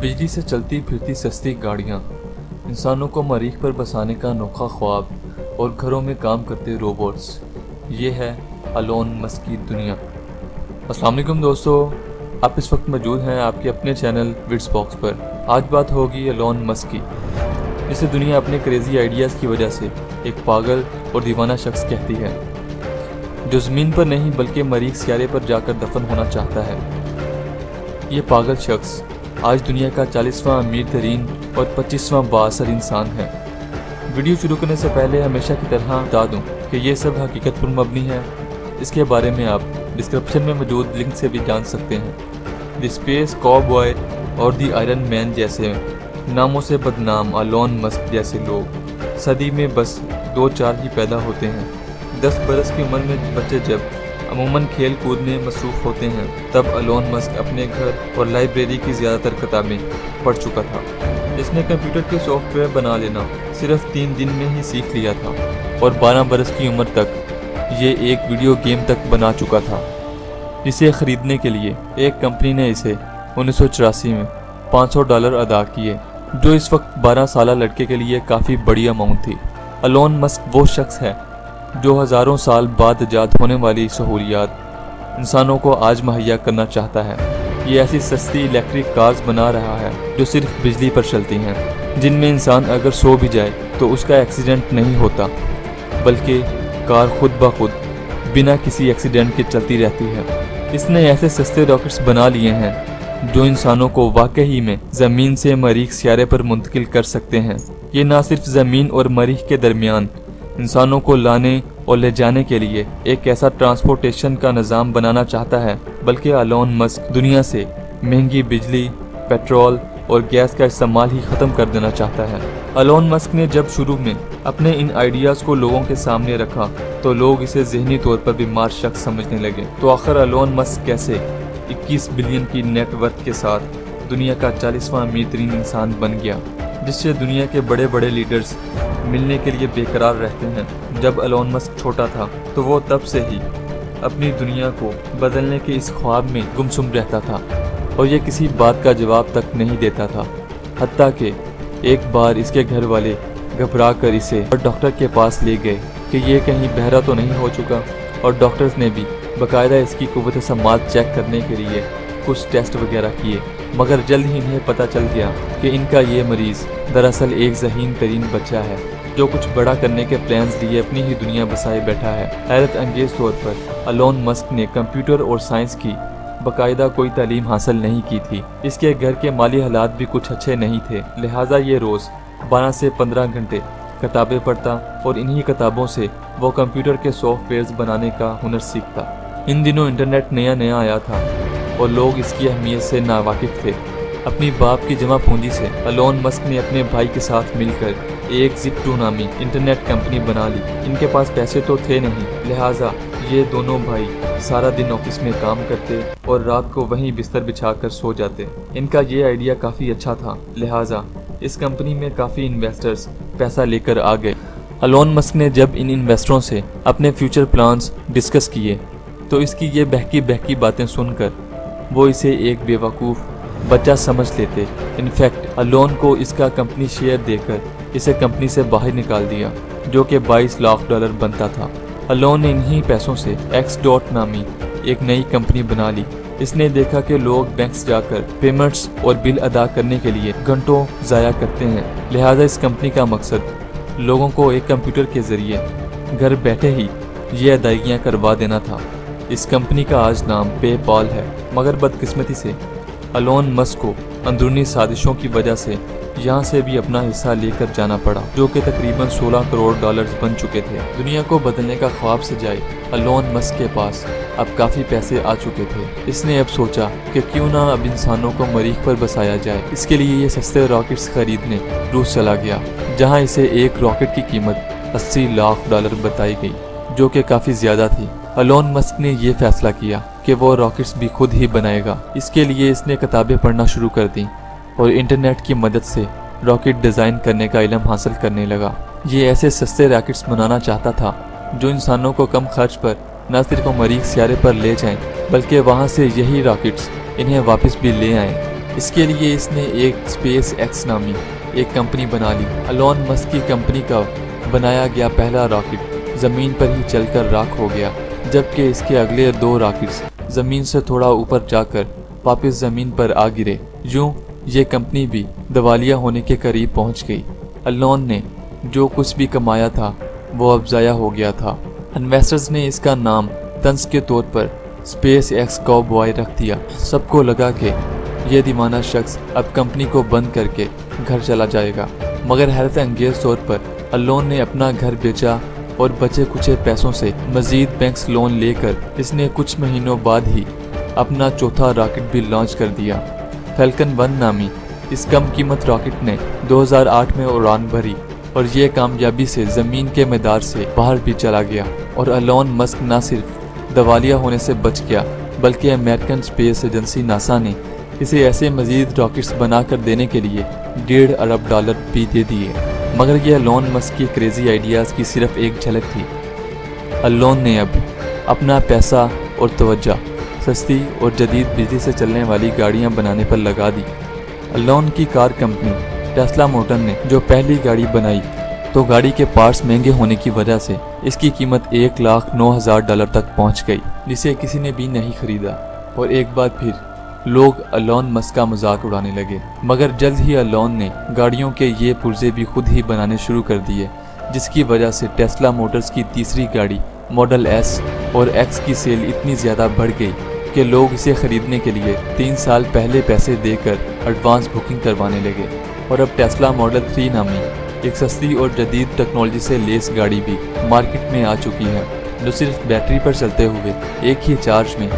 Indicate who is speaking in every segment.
Speaker 1: बिजली से चलती फिरती सस्ती गाड़ियाँ, इंसानों को मरीख पर बसाने का अनोखा ख्वाब और घरों में काम करते रोबोट्स, ये है एलोन मस्क की दुनिया। अस्सलाम वालेकुम दोस्तों, आप इस वक्त मौजूद हैं आपके अपने चैनल विड्स बॉक्स पर। आज बात होगी एलोन मस्क की, जिसे दुनिया अपने क्रेजी आइडियाज़ की वजह से एक पागल और दीवाना शख्स कहती है, जो ज़मीन पर नहीं बल्कि मरीख सियारे पर जाकर दफन होना चाहता है। ये पागल शख्स आज दुनिया का 40वां अमीर तरीन और 25वां बाअसर इंसान है। वीडियो शुरू करने से पहले हमेशा की तरह बता दूं कि ये सब हकीकत पर मबनी है। इसके बारे में आप डिस्क्रिप्शन में मौजूद लिंक से भी जान सकते हैं। द स्पेस कॉबॉय और द आयरन मैन जैसे नामों से बदनाम एलोन मस्क जैसे लोग सदी में बस 2-4 ही पैदा होते हैं। 10 बरस की उम्र में बच्चे जब अमूमन खेल कूद में मसरूफ़ होते हैं, तब एलोन मस्क अपने घर और लाइब्रेरी की ज़्यादातर किताबें पढ़ चुका था। इसने कंप्यूटर के सॉफ्टवेयर बना लेना सिर्फ 3 दिन में ही सीख लिया था और 12 बरस की उम्र तक ये एक वीडियो गेम तक बना चुका था, जिसे ख़रीदने के लिए एक कंपनी ने इसे 1984 में $500 अदा किए, जो इस वक्त 12 साला लड़के के लिए काफ़ी बड़ी अमाउंट थी। एलोन मस्क वो शख्स है जो हज़ारों साल बाद ईजाद होने वाली सहूलियात इंसानों को आज मुहैया करना चाहता है। ये ऐसी सस्ती इलेक्ट्रिक कार्स बना रहा है जो सिर्फ बिजली पर चलती हैं, जिनमें इंसान अगर सो भी जाए तो उसका एक्सीडेंट नहीं होता, बल्कि कार खुद ब खुद बिना किसी एक्सीडेंट के चलती रहती है। इसने ऐसे सस्ते रॉकेट्स बना लिए हैं जो इंसानों को वाकई में ज़मीन से मरीख सियारे पर मुंतकिल कर सकते हैं। ये ना सिर्फ ज़मीन और मरीख के दरमियान इंसानों को लाने और ले जाने के लिए एक ऐसा ट्रांसपोर्टेशन का निज़ाम बनाना चाहता है, बल्कि एलोन मस्क दुनिया से महंगी बिजली, पेट्रोल और गैस का इस्तेमाल ही ख़त्म कर देना चाहता है। एलोन मस्क ने जब शुरू में अपने इन आइडियाज़ को लोगों के सामने रखा तो लोग इसे ज़हनी तौर पर बीमार शख्स समझने लगे। तो आखिर एलोन मस्क कैसे 21 बिलियन की नेटवर्थ के साथ दुनिया का 40वां अमीर तरीन इंसान बन गया, जिससे दुनिया के बड़े बड़े लीडर्स मिलने के लिए बेकरार रहते हैं। जब एलोन मस्क छोटा था तो वो तब से ही अपनी दुनिया को बदलने के इस ख्वाब में गुमसुम रहता था और ये किसी बात का जवाब तक नहीं देता था। हत्ता कि एक बार इसके घर वाले घबरा कर इसे डॉक्टर के पास ले गए कि ये कहीं बहरा तो नहीं हो चुका, और डॉक्टर्स ने भी बाकायदा इसकी कुव्वत समात चेक करने के लिए कुछ टेस्ट वगैरह किए, मगर जल्द ही इन्हें पता चल गया कि इनका ये मरीज़ दरअसल एक ज़हीन तरीन बच्चा है जो कुछ बड़ा करने के प्लान्स लिए अपनी ही दुनिया बसाए बैठा है। हैरत अंगेज़ तौर पर एलोन मस्क ने कंप्यूटर और साइंस की बाकायदा कोई तालीम हासिल नहीं की थी। इसके घर के माली हालात भी कुछ अच्छे नहीं थे, लिहाजा ये रोज़ 12 से 15 घंटे किताबें पढ़ता और इन्हीं किताबों से वो कंप्यूटर के सॉफ्टवेयर्स बनाने का हुनर सीखता। इन दिनों इंटरनेट नया नया आया था और लोग इसकी अहमियत से नावाकिफ थे। अपनी बाप की जमा पूंजी से एलोन मस्क ने अपने भाई के साथ मिलकर एक Zip2 नामी इंटरनेट कंपनी बना ली। इनके पास पैसे तो थे नहीं, लिहाजा ये दोनों भाई सारा दिन ऑफिस में काम करते और रात को वहीं बिस्तर बिछाकर सो जाते। इनका ये आइडिया काफ़ी अच्छा था, लिहाजा इस कंपनी में काफ़ी इन्वेस्टर्स पैसा लेकर आ गए। एलोन मस्क ने जब इन इन्वेस्टरों से अपने फ्यूचर प्लान्स डिस्कस किए तो इसकी ये बहकी बहकी बातें सुनकर वो इसे एक बेवकूफ़ बच्चा समझ लेते। इनफैक्ट एलोन को इसका कंपनी शेयर देकर इसे कंपनी से बाहर निकाल दिया, जो कि $22 लाख बनता था। एलोन ने इन्हीं पैसों से X नामी एक नई कंपनी बना ली। इसने देखा कि लोग बैंक्स जाकर पेमेंट्स और बिल अदा करने के लिए घंटों ज़ाया करते हैं, लिहाजा इस कंपनी का मकसद लोगों को एक कंप्यूटर के ज़रिए घर बैठे ही ये अदायगियाँ करवा देना था। इस कंपनी का आज नाम पेपाल है, मगर बदकिस्मती से एलोन मस्क को अंदरूनी साजिशों की वजह से यहाँ से भी अपना हिस्सा लेकर जाना पड़ा, जो कि तकरीबन $16 करोड़ बन चुके थे। दुनिया को बदलने का ख्वाब से जाए एलोन मस्क के पास अब काफ़ी पैसे आ चुके थे। इसने अब सोचा कि क्यों ना अब इंसानों को मरीख पर बसाया जाए। इसके लिए ये सस्ते रॉकेट्स खरीदने रूस चला गया, जहाँ इसे एक रॉकेट की कीमत $80 लाख बताई गई, जो कि काफ़ी ज़्यादा थी। एलोन मस्क ने यह फैसला किया कि वो रॉकेट्स भी खुद ही बनाएगा। इसके लिए इसने किताबें पढ़ना शुरू कर दी और इंटरनेट की मदद से रॉकेट डिज़ाइन करने का इल्म हासिल करने लगा। ये ऐसे सस्ते रॉकेट्स बनाना चाहता था जो इंसानों को कम खर्च पर न सिर्फ मरीख सियारे पर ले जाएं, बल्कि वहाँ से यही रॉकेट्स इन्हें वापस भी ले आएं। اس کے لیے اس نے ایک اسپیس ایکس نامی ایک کمپنی بنا لی۔ ایلون مسک کی کمپنی کا بنایا گیا پہلا راکٹ زمین پر ہی چل کر راکھ ہو گیا، جبکہ اس کے اگلے 2 راکٹس زمین سے تھوڑا اوپر جا کر واپس زمین پر آ گرے۔ یوں یہ کمپنی بھی دیوالیہ ہونے کے قریب پہنچ گئی۔ ایلون نے جو کچھ بھی کمایا تھا وہ اب ضائع ہو گیا تھا۔ انویسٹرز نے اس کا نام طنز کے طور پر اسپیس ایکس کاؤ بوائے رکھ دیا۔ سب کو لگا کہ یہ دیوانہ شخص اب کمپنی کو بند کر کے گھر چلا جائے گا، مگر حیرت انگیز طور پر ایلون نے اپنا گھر بیچا اور بچے کچے پیسوں سے مزید بینکس لون لے کر اس نے کچھ مہینوں بعد ہی اپنا چوتھا راکٹ بھی لانچ کر دیا۔ فیلکن 1 نامی اس کم قیمت راکٹ نے 2008 میں اڑان بھری اور یہ کامیابی سے زمین کے مدار سے باہر بھی چلا گیا، اور ایلون مسک نہ صرف دیوالیہ ہونے سے بچ گیا بلکہ امریکن اسپیس ایجنسی ناسا نے اسے ایسے مزید راکٹس بنا کر دینے کے لیے $1.5 ارب بھی دے دیے۔ مگر یہ ایلون مسک کی کریزی آئیڈیاز کی صرف ایک جھلک تھی۔ ایلون نے اب اپنا پیسہ اور توجہ سستی اور جدید بجلی سے چلنے والی گاڑیاں بنانے پر لگا دی۔ ایلون کی کار کمپنی ٹیسلا موٹر نے جو پہلی گاڑی بنائی تو گاڑی کے پارٹس مہنگے ہونے کی وجہ سے اس کی قیمت $1,09,000 تک پہنچ گئی، جسے کسی نے بھی نہیں خریدا، اور ایک بار پھر لوگ ایلون مسک کا مذاق اڑانے لگے۔ مگر جلد ہی ایلون نے گاڑیوں کے یہ پرزے بھی خود ہی بنانے شروع کر دیے، جس کی وجہ سے ٹیسلا موٹرز کی تیسری گاڑی ماڈل ایس اور ایکس کی سیل اتنی زیادہ بڑھ گئی کہ لوگ اسے خریدنے کے لیے 3 سال پہلے پیسے دے کر ایڈوانس بکنگ کروانے لگے۔ اور اب ٹیسلا ماڈل 3 نامی ایک سستی اور جدید ٹیکنالوجی سے لیس گاڑی بھی مارکیٹ میں آ چکی ہے، جو صرف بیٹری پر چلتے ہوئے ایک ہی چارج میں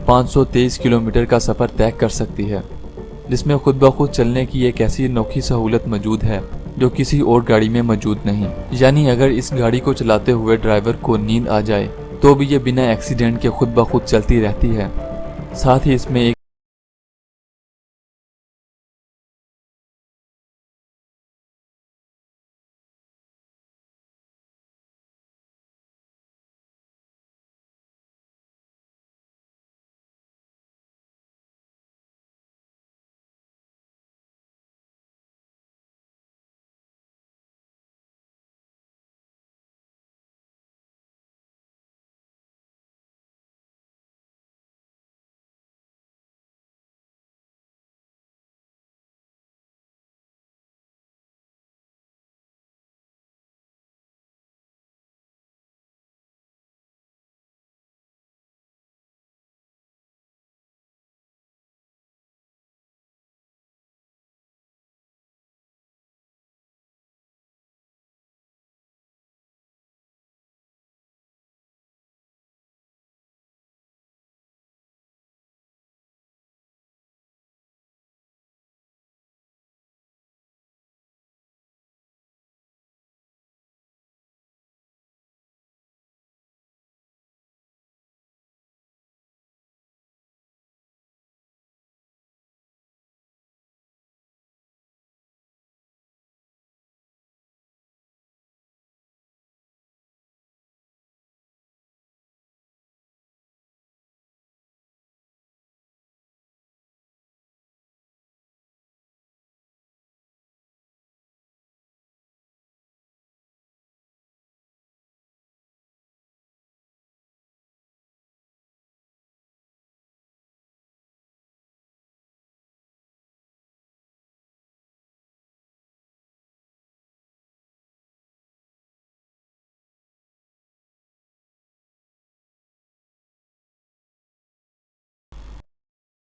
Speaker 1: 523 کلومیٹر کا سفر طے کر سکتی ہے، جس میں خود بخود چلنے کی ایک ایسی انوکھی سہولت موجود ہے جو کسی اور گاڑی میں موجود نہیں۔ یعنی اگر اس گاڑی کو چلاتے ہوئے ڈرائیور کو نیند آ جائے تو بھی یہ بنا ایکسیڈنٹ کے خود بخود چلتی رہتی ہے۔ ساتھ ہی اس میں ایک